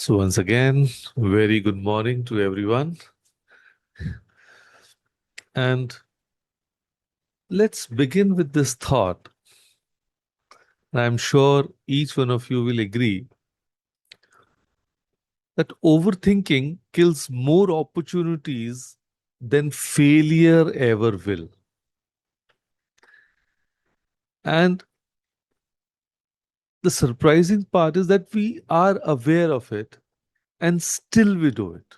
So, once again, very good morning to everyone. And let's begin with this thought. I'm sure each one of you will agree that overthinking kills more opportunities than failure ever will. And the surprising part is that we are aware of it and still we do it.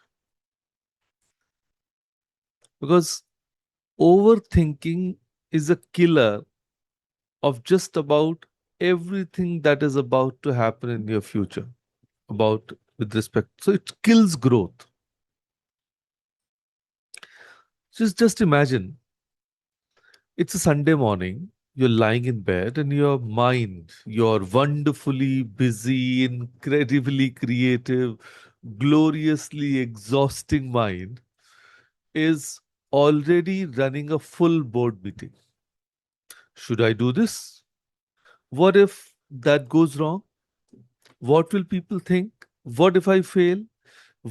Because overthinking is a killer of just about everything that is about to happen in your future, about with respect. So it kills growth. Just imagine it's a Sunday morning, you're lying in bed, and your mind, your wonderfully busy, incredibly creative, gloriously exhausting mind, is already running a full board meeting. Should I do this? What if that goes wrong? What will people think? What if I fail?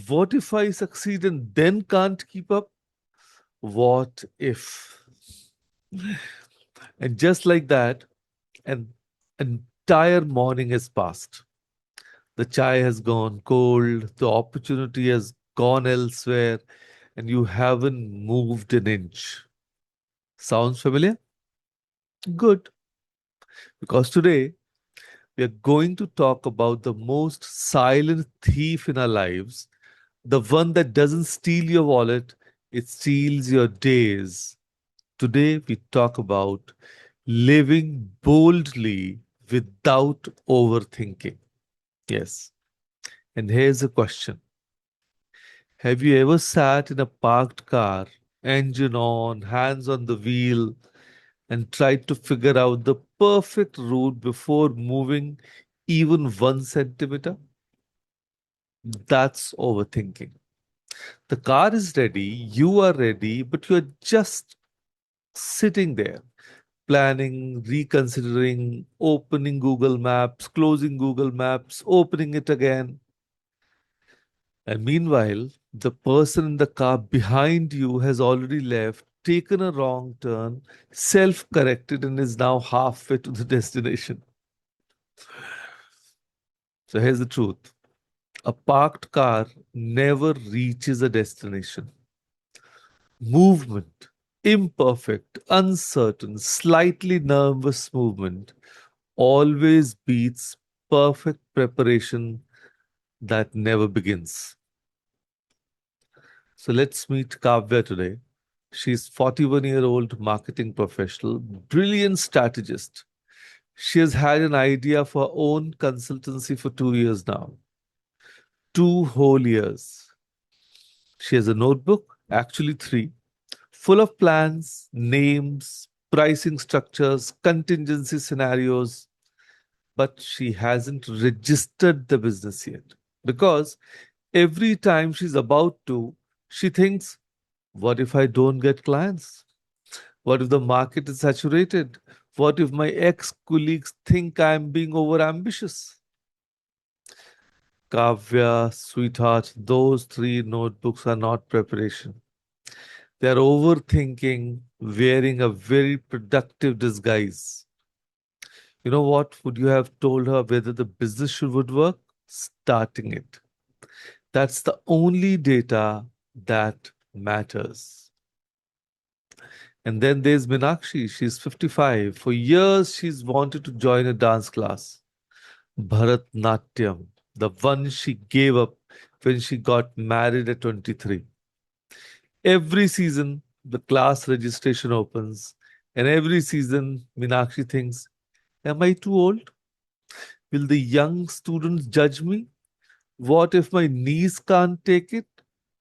What if I succeed and then can't keep up? What if? And just like that, an entire morning has passed. The chai has gone cold, the opportunity has gone elsewhere, and you haven't moved an inch. Sounds familiar? Good. Because today we are going to talk about the most silent thief in our lives, the one that doesn't steal your wallet, it steals your days. Today we talk about living boldly without overthinking. Yes. And here's a question. Have you ever sat in a parked car, engine on, hands on the wheel, and tried to figure out the perfect route before moving even 1 centimeter? That's overthinking. The car is ready, you are ready, but you're just sitting there, planning, reconsidering, opening Google Maps, closing Google Maps, opening it again. And meanwhile, the person in the car behind you has already left, taken a wrong turn, self corrected, and is now halfway to the destination. So here's the truth: a parked car never reaches a destination. Movement, imperfect, uncertain, slightly nervous movement, always beats perfect preparation that never begins. So let's meet Kavya today. She's 41-year-old marketing professional, brilliant strategist. She has had an idea for her own consultancy for 2 years now. 2 whole years. She has a notebook, actually three, full of plans, names, pricing structures, contingency scenarios, but she hasn't registered the business yet. Because every time she's about to, she thinks, what if I don't get clients? What if the market is saturated? What if my ex colleagues think I'm being over ambitious? Kavya, sweetheart, those three notebooks are not preparation. They're overthinking, wearing a very productive disguise. You know what? Would you have told her whether the business should would work? Starting it. That's the only data that matters. And then there's Minakshi. She's 55. For years, she's wanted to join a dance class, Bharatnatyam, the one she gave up when she got married at 23. Every season, the class registration opens, and every season, Minakshi thinks, am I too old? Will the young students judge me? What if my knees can't take it?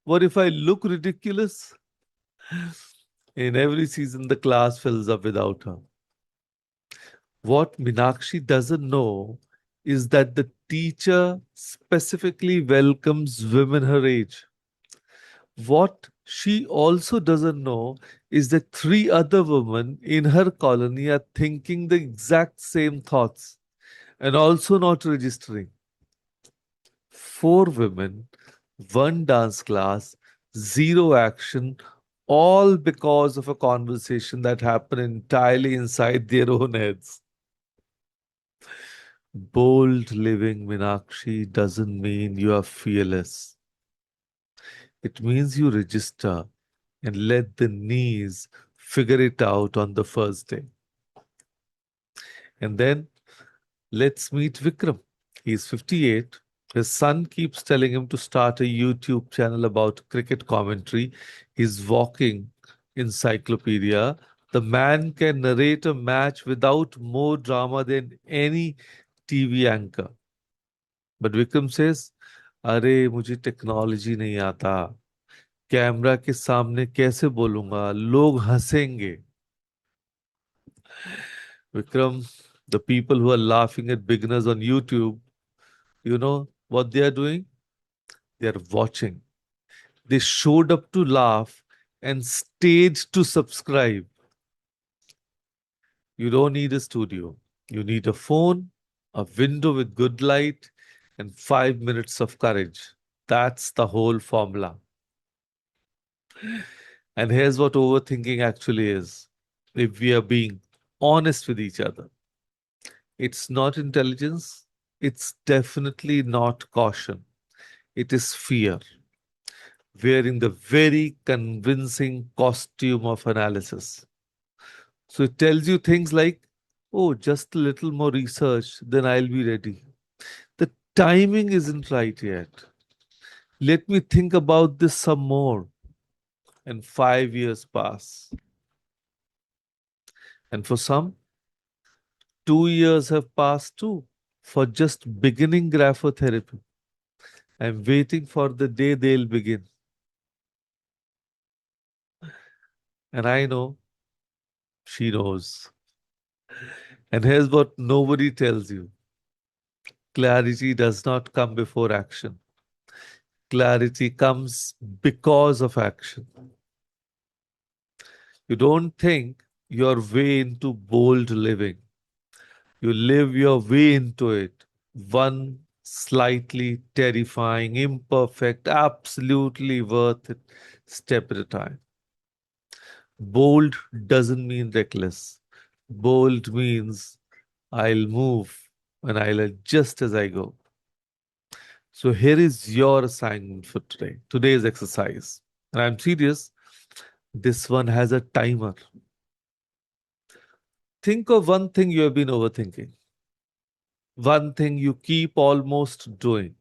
What if I look ridiculous? In every season, the class fills up without her. What Minakshi doesn't know is that the teacher specifically welcomes women her age. What she also doesn't know is that three other women in her colony are thinking the exact same thoughts and also not registering. four women, one dance class, zero action, all because of a conversation that happened entirely inside their own heads. Bold living, Minakshi, doesn't mean you are fearless. It means you register and let the knees figure it out on the first day. And then let's meet Vikram. He's 58. His son keeps telling him to start a YouTube channel about cricket commentary. He's walking encyclopedia. The man can narrate a match without more drama than any TV anchor. But Vikram says, अरे मुझे technology नहीं आता, camera के सामने कैसे बोलूंगा, लोग हंसेंगे. Vikram, the people who are laughing at beginners on YouTube, you know what they are doing? They are watching. They showed up to laugh and stayed to subscribe. You don't need a studio. You need a phone, a window with good light, and 5 minutes of courage. That's the whole formula. And here's what overthinking actually is. If we are being honest with each other, it's not intelligence. It's definitely not caution. It is fear, wearing the very convincing costume of analysis. So it tells you things like, oh, just a little more research, then I'll be ready. The timing isn't right yet. Let me think about this some more. And 5 years pass. And for some, 2 years have passed too, for just beginning graphotherapy. I'm waiting for the day they'll begin. And I know she knows. And here's what nobody tells you: clarity does not come before action, clarity comes because of action. You don't think your way into bold living, you live your way into it, one slightly terrifying, imperfect, absolutely worth it step at a time. Bold doesn't mean reckless. Bold means I'll move and I'll adjust as I go. So here is your assignment for today, today's exercise. And I'm serious, this one has a timer. Think of one thing you have been overthinking, one thing you keep almost doing,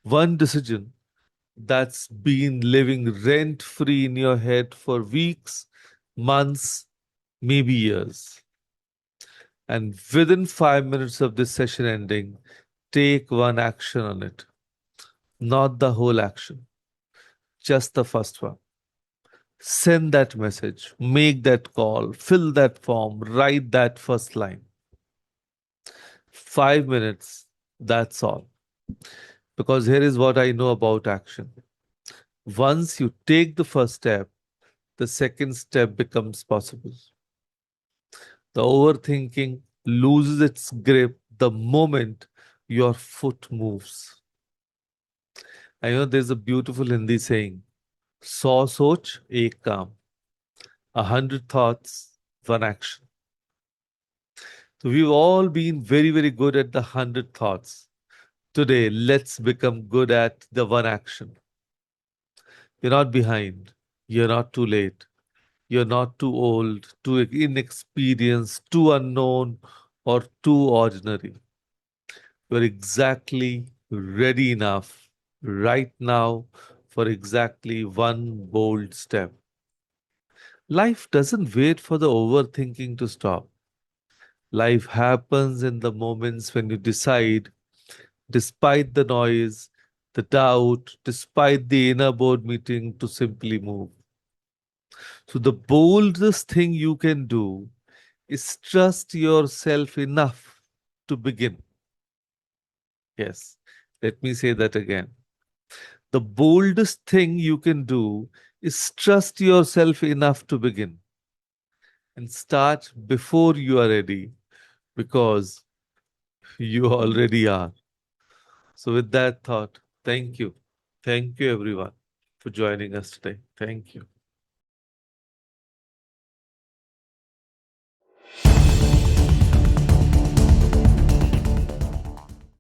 one decision that's been living rent free in your head for weeks, months, maybe years. And within 5 minutes of this session ending, take one action on it. Not the whole action, just the first one. Send that message, make that call, fill that form, write that first line. 5 minutes, that's all. Because here is what I know about action. Once you take the first step, the second step becomes possible. The overthinking loses its grip the moment your foot moves. I know there's a beautiful Hindi saying, 100 soch, ek kaam. 100 thoughts, one action. So we've all been very, very good at the 100 thoughts. Today, let's become good at the one action. You're not behind. You're not too late. You're not too old, too inexperienced, too unknown, or too ordinary. You're exactly ready enough right now for exactly one bold step. Life doesn't wait for the overthinking to stop. Life happens in the moments when you decide, despite the noise, the doubt, despite the inner board meeting, to simply move. So, the boldest thing you can do is trust yourself enough to begin. Yes, let me say that again. The boldest thing you can do is trust yourself enough to begin and start before you are ready, because you already are. So, with that thought, thank you. Thank you, everyone, for joining us today. Thank you.